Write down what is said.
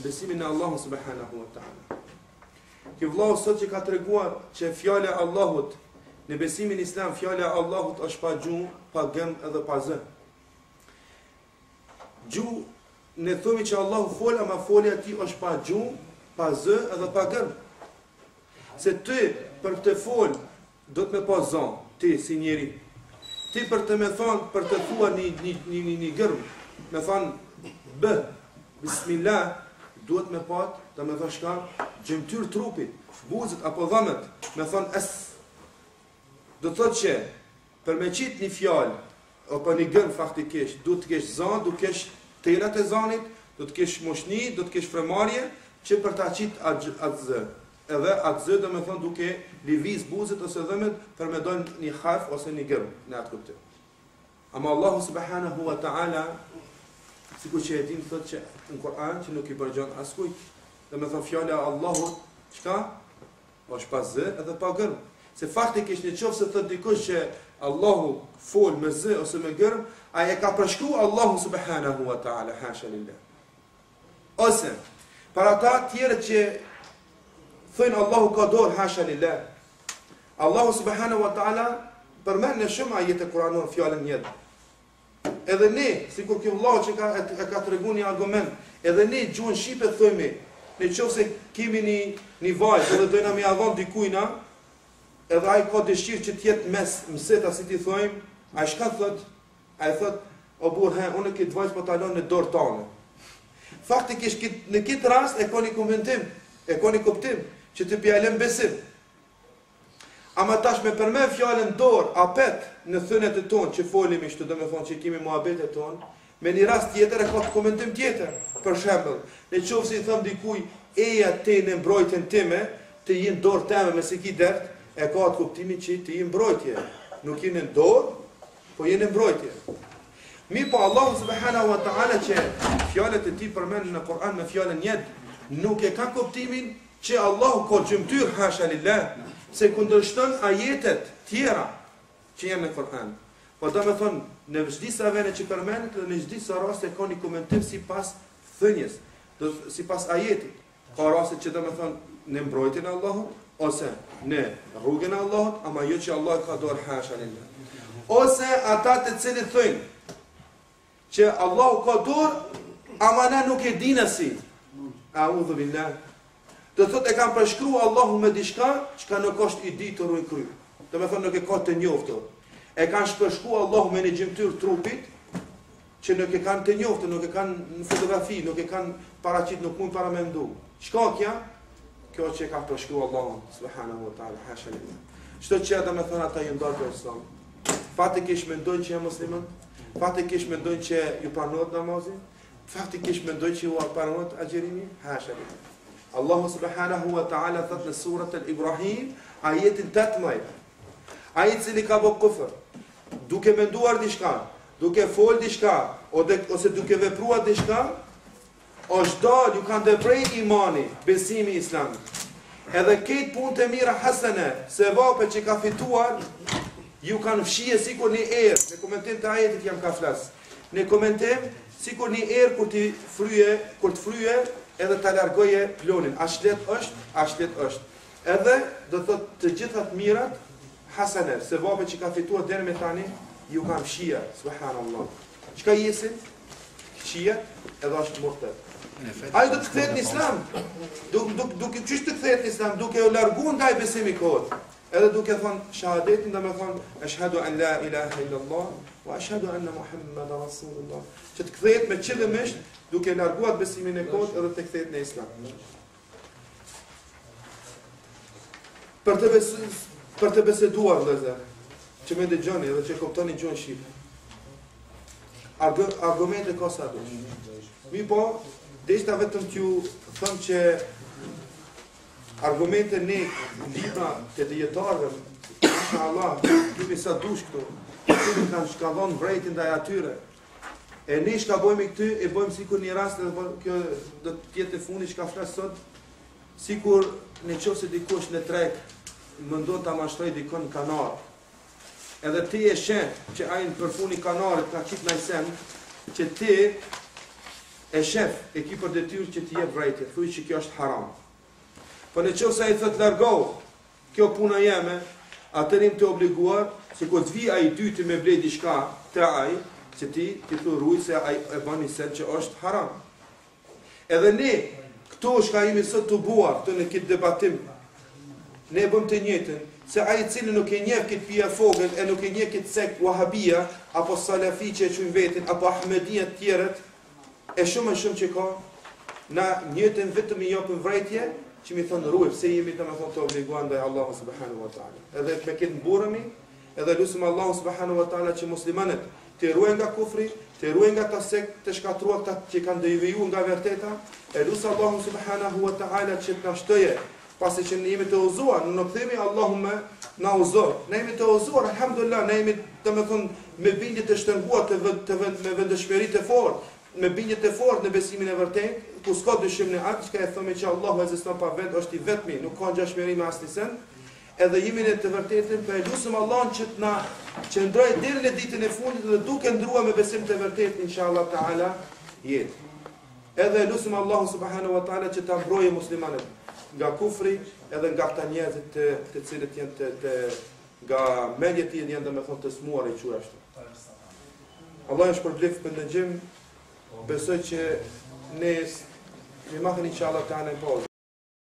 besimin në Allahun subhanahu wa ta'ala. Ky vllau sot që ka treguar që fjala e Allahut në besimin islam, fjala e Allahut është pa gjuhë, pa gëm edhe pa zë. Gjuhë, ne themi që Allahu fol, ama folja e tij është pa gjuhë, pa zë edhe pa gëm. Se ty për të fol do të me pa zon, ti si njeri. Ti për të me thonë, për të thua një gërm, me thonë bë, bismillah, duhet me pat, dhe me thonë shka, gjymtyr trupit, buzët apo dhëmët, me thonë es. Do të thotë që, për me qitë një fjallë, apo një gërm faktikisht, du të kesh zanë, du të kesh terat e zanit, du të kesh moshni, du të kesh fremarje, që për ta qitë atë zë. Edhe atë zë, dhe me thonë, duke liviz buzët ose dhëmët, për me dojnë një harf ose një gërm, në atë kuptim. Ama Allahu subhanahu wa ta'ala, sikur që e din thotë që në Kur'an që nuk i përgjon askujt, dhe me thonë fjala e Allahut, çka? Është pa zë edhe pa gërm. Se faktikisht nëse thotë dikush që Allahu fol me zë ose me gërm, ai e ka përshkruar Allahu subhanahu wa ta'ala, hasha lillah. Ose para ata të tjerë që thënë Allahu ka dorë, hasha lillah. Allahu subhanahu wa ta'ala përmend në shumë ajete kuranore fjalën yad. Edhe ne, sikur ky vëllau që ka treguar një argument, edhe ne gjuhën shqipe themi, nëse kemi një vajzë dhe dojna me ia dhon dikujt, edhe ai ka dëshirë që të jetë mes mëseta si ti thojmë, ai çka thot? Ai thot, o burrë, unë këtë vajzë po ta lëm në dorë tonë. Faktikisht në këtë rast e ka një komentim, e ka një kuptim që të pjalem besim. Ama tash me përmend fjalën dorë, apet në thënet e tonë që folim ishte, do me thonë që kemi muhabetet tonë, me një rast tjetër e ka të komentim tjetër. Për shembull, nëse i them dikujt, eja te në mbrojtjen time, të jenë dorë teme me se ki dert, e ka atë kuptimin që të jenë mbrojtje. Nuk jenë në dorë, po jenë në mbrojtje. Mi po Allahu subhanahu wa ta'ala që fjalët e tij përmend në Kur'an me fjalën yad, nuk e ka kuptimin që Allahu ka gjymtyr, hasha lillah, se kundërshton ajetet tjera që janë në Kur'an. Po do me thonë, në çdo vend që përmendet dhe në çdo rast e ka një komentim sipas thënies, sipas ajetit. Ka raste që do me thonë në mbrojtjen e Allahut ose në rrugën e Allahut, ama jo që Allah ka dorë, hasha lillah. Ose ata të cilët thënë që Allahu ka dorë, ama na nuk e dinë si. A'udhu billah. Do thotë e kanë përshkruar Allahu me diçka që nuk është i ditur u i kryer. Do të thonë nuk e ka të njoftur. E kanë shpërshkruar Allahu me një gjymtyr trupit që nuk e kanë të njoftur, nuk e kanë në fotografi, nuk e kanë paraqit, nuk mund para mendu. Çka kjo? Kjo që e ka përshkruar Allahu subhanahu wa ta'ala, hasha lillah. Çdo që ata më thonë ata janë ndarë për Islam. Fatikisht mendojnë që janë musliman, fatikisht mendojnë që ju pranohet namazi, fatikisht mendojnë që ju pranohet agjerimi, hasha lillah. Allahu subhanahu wa ta'ala thot në surat al-Ibrahim, ajetin 18. Ai cili ka bërë kufër, duke menduar diçka, duke fol diçka, ose duke vepruar diçka, është dalë, ju kanë deprej imani, besimi islamit. Edhe këtë punë të mira hasene, se vape që ka fituar, ju kanë fshije sikur një erë, në komentim të ajetit jam ka flas. Në komentim, sikur një erë kur të fryje, edhe ta largoje plonin. A shlet është. Edhe do thot të gjithat mirat hasene, se vape që ka fituar deri me tani, ju kanë fshija, subhanallah. Çka jesin? Fshija edhe është murted. Ai do të kthehet në Islam. Duke çish të kthehet në Islam, duke u larguar nga besimi kot. Edhe duke thonë shahadetin, do me thonë ashhadu an la ilaha illallah wa ashhadu anna Muhammadan rasulullah. Që të kthehet me qëllimisht duke larguar besimin e kot edhe të kthehet në Islam. Për të beseduar vëllezër, që më dëgjoni edhe që kuptoni gjuhën shqipe. Argumente ka sa dush. Mi po, deshta vetëm t'ju thëmë që argumente ne libra të dietarëve, inshallah, kemi sa dush këtu, që kanë shkallon vrejtin ndaj atyre. E ne shkabojmë këty, e bëjmë sikur një rast, edhe kjo do të jetë e fundi që ka flas sot, sikur nëse dikush në treg mendon ta mashtroj dikon kanar. Edhe ti e sheh që ai në përfuni kanarit ka qit në sen, që ti e shef, e ki për detyrë që t'i jep vrejtje, thuj që kjo është haram. Po në qoftë se ai thot largohu, kjo puna jeme, atërim të obliguar, se kur të vi ai dyti me blej diçka te ai, që ti thu ruaj se ai e bën një sen që është haram. Edhe ne, këto shka jemi sot të buar, të në këtë debatim, ne e bëm të njëjtën, se ai i cili nuk e njeh këtë pija fogën, e nuk e njeh këtë sekt wahabia, apo salafi që e quajnë veten, apo ahmedia të tjerët, e shumë që ka, na njëjtën vetëm i japim vrejtje, që mi thonë ruaj, pse jemi domethënë të obliguar ndaj Allahu subhanahu wa taala. Edhe me këtë mburremi, edhe lutim Allahu subhanahu wa taala që muslimanët të ruajnë nga kufri, të ruajnë nga ta sekt të shkatruar ata që kanë devijuar nga vërteta, e lutim Allahu subhanahu wa taala që të na shtoje, pasi që ne jemi të udhëzuar, nuk themi Allahumma na udhëzo, ne jemi të udhëzuar, alhamdulillah, ne jemi domethënë me bindje të shtrënguar me vendëshmëri të fortë, me bindje të fortë në besimin e vërtetë, ku s'ka dyshim në atë që e themi që Allahu ekziston pa vend, është i vetmi, nuk ka ngjashmëri me asnjë sen. Edhe jemi në të vërtetën, për e lusim Allahun që të na qëndroj deri në ditën e fundit dhe duke ndruar me besim të vërtetë inshallah taala jetë. Edhe lusim Allahun subhanahu wa taala që ta mbrojë muslimanët nga kufri, edhe nga ata njerëz të cilët janë nga mendjet e janë domethënë të smuar e quaj ashtu. Allah është përblef për ndëgjim, besoj që ne mi machen inshallah taala në pauzë.